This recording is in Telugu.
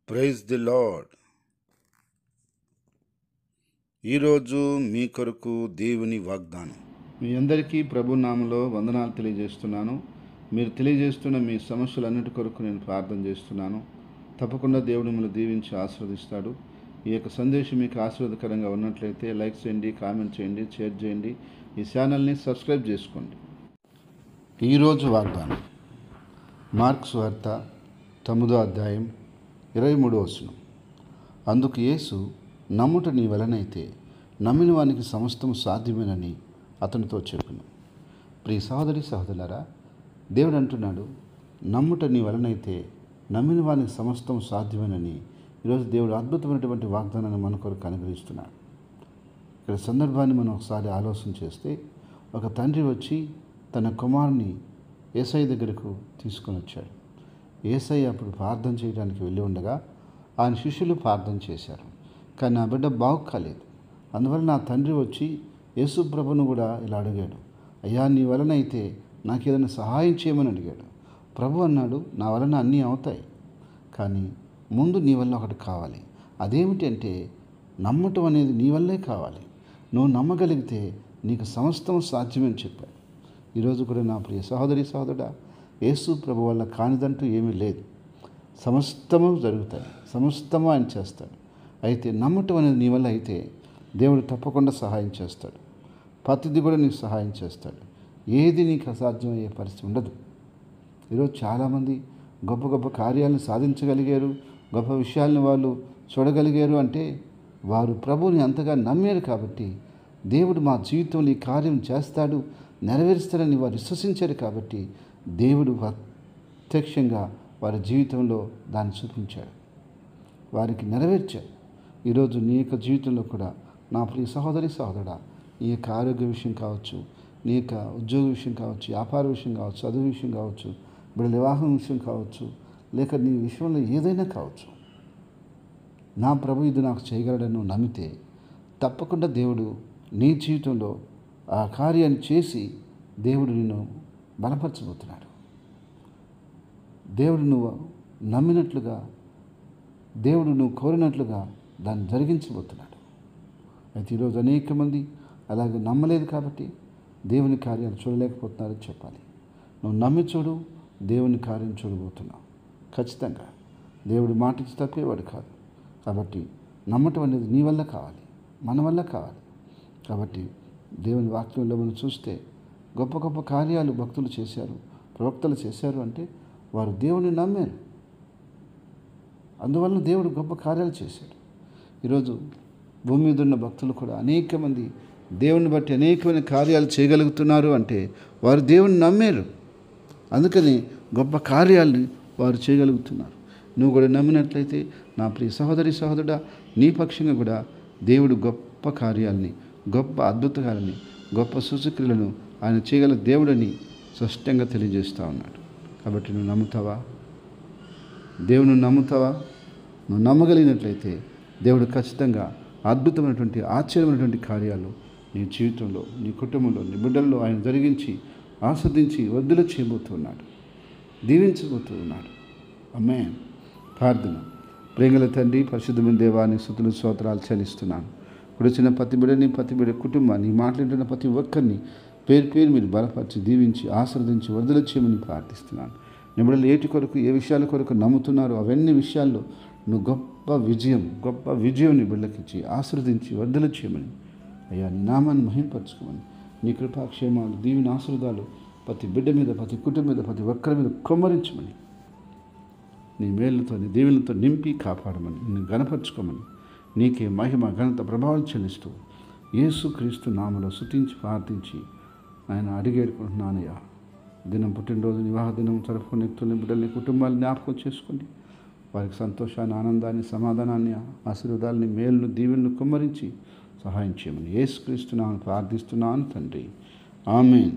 Praise the lord. ఈరోజు మీ కొరకు దేవుని వాగ్దానం. మీ అందరికీ ప్రభు నామములో వందనాలు తెలియజేస్తున్నాను. మీరు తెలియజేస్తున్న మీ సమస్యలన్నిటి కొరకు నేను ప్రార్థన చేస్తున్నాను. తప్పకుండా దేవుడు మిమ్మల్ని దీవించి ఆశీర్వదిస్తాడు. ఈ యొక్క సందేశం మీకు ఆశీర్వాదకరంగా ఉన్నట్లయితే లైక్ చేయండి, కామెంట్ చేయండి, షేర్ చేయండి. ఈ ఛానల్ని సబ్స్క్రైబ్ చేసుకోండి. ఈరోజు వాగ్దానం మార్కు సువార్త 9వ అధ్యాయం 23వ వచనం. అందుకు యేసు, నమ్ముట నీ వలనైతే నమ్మిన వానికి సమస్తము సాధ్యమేనని అతనితో చెప్పెను. ప్రియ సహోదరి సహోదరులారా, దేవుడు అంటున్నాడు, నమ్ముట నీ వలనైతే నమ్మిన వానికి సమస్తము సాధ్యమేనని. ఈరోజు దేవుడు అద్భుతమైనటువంటి వాగ్దానాన్ని మన కొరకు అనుగ్రహిస్తున్నాడు. ఇక్కడ సందర్భాన్ని మనం ఒకసారి ఆలోచన చేస్తే, ఒక తండ్రి వచ్చి తన కుమారుని యేసయ్య దగ్గరకు తీసుకొని వచ్చాడు. యేసయ్య అప్పుడు ప్రార్థన చేయడానికి వెళ్ళి ఉండగా ఆయన శిష్యులు ప్రార్థన చేశారు. కానీ నా బిడ్డ బాగు కాలేదు. అందువల్ల నా తండ్రి వచ్చి యేసు ప్రభును కూడా ఇలా అడిగాడు, అయ్యా నీ వలన అయితే నాకు ఏదైనా సహాయం చేయమని అడిగాడు. ప్రభు అన్నాడు, నా వలన అన్నీ అవుతాయి, కానీ ముందు నీ వల్ల ఒకటి కావాలి. అదేమిటి అంటే నమ్మటం అనేది నీ వల్లే కావాలి. నువ్వు నమ్మగలిగితే నీకు సమస్తం సాధ్యమని చెప్పాడు. ఈరోజు కూడా నా ప్రియ సహోదరి సహోదరుడా, యేసు ప్రభు వల్ల కానిదంటూ ఏమీ లేదు. సమస్తము జరుగుతాయి, సమస్తము ఆయన చేస్తాడు. అయితే నమ్మటం అనేది నీ వల్ల అయితే దేవుడు తప్పకుండా సహాయం చేస్తాడు. ప్రతిది కూడా నీకు సహాయం చేస్తాడు. ఏది నీకు అసాధ్యమయ్యే పరిస్థితి ఉండదు. ఈరోజు చాలామంది గొప్ప గొప్ప కార్యాలను సాధించగలిగారు, గొప్ప విషయాలను వాళ్ళు చూడగలిగారు అంటే వారు ప్రభువుని అంతగా నమ్మారు కాబట్టి, దేవుడు మా జీవితంలో ఈ కార్యం చేస్తాడు, నెరవేరుస్తాడని వారు విశ్వసించారు కాబట్టి దేవుడు ప్రత్యక్షంగా వారి జీవితంలో దాన్ని చూపించాడు, వారికి నెరవేర్చాడు. ఈరోజు నీ యొక్క జీవితంలో కూడా నా ప్రియ సహోదరి సహోదరుడా, నీ యొక్క ఆరోగ్య విషయం కావచ్చు, నీ యొక్క ఉద్యోగ విషయం కావచ్చు, వ్యాపార విషయం కావచ్చు, చదువు విషయం కావచ్చు, బిడ్డల వివాహం విషయం కావచ్చు, లేక నీ విషయంలో ఏదైనా కావచ్చు, నా ప్రభు ఇది నాకు చేయగలడని నువ్వు నమ్మితే తప్పకుండా దేవుడు నీ జీవితంలో ఆ కార్యాన్ని చేసి దేవుడు నిన్ను బలపరచబోతున్నాడు. దేవుడు నువ్వు నమ్మినట్లుగా, దేవుడు నువ్వు కోరినట్లుగా దాన్ని జరిగించబోతున్నాడు. అయితే ఈరోజు అనేక మంది అలాగే నమ్మలేదు కాబట్టి దేవుని కార్యాలు చూడలేకపోతున్నారని చెప్పాలి. నువ్వు నమ్మి చూడు, దేవుని కార్యం చూడబోతున్నావు. ఖచ్చితంగా దేవుడు మాటిచ్చి తప్పేవాడు కాదు. కాబట్టి నమ్మటం అనేది నీ వల్ల కావాలి, మన వల్ల కావాలి. కాబట్టి దేవుని వాక్యంలో మనం చూస్తే గొప్ప గొప్ప కార్యాలు భక్తులు చేశారు, ప్రవక్తలు చేశారు అంటే వారు దేవుని నమ్మారు. అందువల్ల దేవుడు గొప్ప కార్యాలు చేశాడు. ఈరోజు భూమి మీద ఉన్న భక్తులు కూడా అనేక మంది దేవుని బట్టి అనేకమైన కార్యాలు చేయగలుగుతున్నారు అంటే వారు దేవుని నమ్మారు. అందుకని గొప్ప కార్యాలని వారు చేయగలుగుతున్నారు. నువ్వు కూడా నమ్మినట్లయితే నా ప్రియ సహోదరి సహోదరుడా, నీ పక్షంగా కూడా దేవుడు గొప్ప కార్యాలని, గొప్ప అద్భుతాలని, గొప్ప సూచక్రియలను ఆయన చేయగల దేవుడని స్పష్టంగా తెలియజేస్తూ ఉన్నాడు. కాబట్టి నువ్వు నమ్ముతావా? దేవుని నమ్ముతావా? నువ్వు నమ్మగలిగినట్లయితే దేవుడు ఖచ్చితంగా అద్భుతమైనటువంటి, ఆశ్చర్యమైనటువంటి కార్యాలు నీ జీవితంలో, నీ కుటుంబంలో, నీ బిడ్డల్లో ఆయన జరిగించి ఆస్వాదించి వర్ధులు చేయబోతున్నాడు, దీవించబోతూ ఉన్నాడు. ఆమేన్. ప్రార్థన. ప్రేమల తండ్రి, పరిశుద్ధమైన దేవాన్ని స్తుతులు స్తోత్రాలు చెల్లిస్తున్నాను. వచ్చిన ప్రతి బిడ్డని, ప్రతి బిడ్డ కుటుంబాన్ని, మాట్లాడుతున్న ప్రతి ఒక్కరిని పేరు పేరు మీరు బలపరిచి దీవించి ఆశీర్వదించి వర్ధులు చేయమని ప్రార్థిస్తున్నాను. నీ బిడ్డలు ఏటి కొరకు, ఏ విషయాల కొరకు నమ్ముతున్నారో అవన్నీ విషయాల్లో నువ్వు గొప్ప విజయం నీ బిడ్డలకిచ్చి ఆశీర్వదించి వర్ధులు చేయమని, అయ్యా నీ నామాన్ని మహింపరచుకోమని, నీ కృపాక్షేమాలు, దీవెన ఆశీర్వాదాలు ప్రతి బిడ్డ మీద, ప్రతి కుటుంబం మీద, ప్రతి ఒక్కరి మీద కుమ్మరించమని, నీ మేలుతో, నీ దీవెనలతో నింపి కాపాడమని, నిన్ను గణపరచుకోమని, నీకే మహిమ ఘనత ప్రభావం చెల్లిస్తూ యేసుక్రీస్తు నామములో స్తుతించి ప్రార్థించి ఆయన అడిగేడుకుంటున్నానయ్యా. దినం పుట్టినరోజు, వివాహ దినం జరుపుకునే వ్యక్తులని, బిడ్డల్ని, కుటుంబాలని జ్ఞాపకం చేసుకోండి. వారికి సంతోషాన్ని, ఆనందాన్ని, సమాధానాన్ని, ఆశీర్వాదాలని, మేలును, దీవెనలను కుమ్మరించి సహాయం చేయమని యేసుక్రీస్తు నామములో ప్రార్థిస్తున్నాను తండ్రి. ఆమేన్.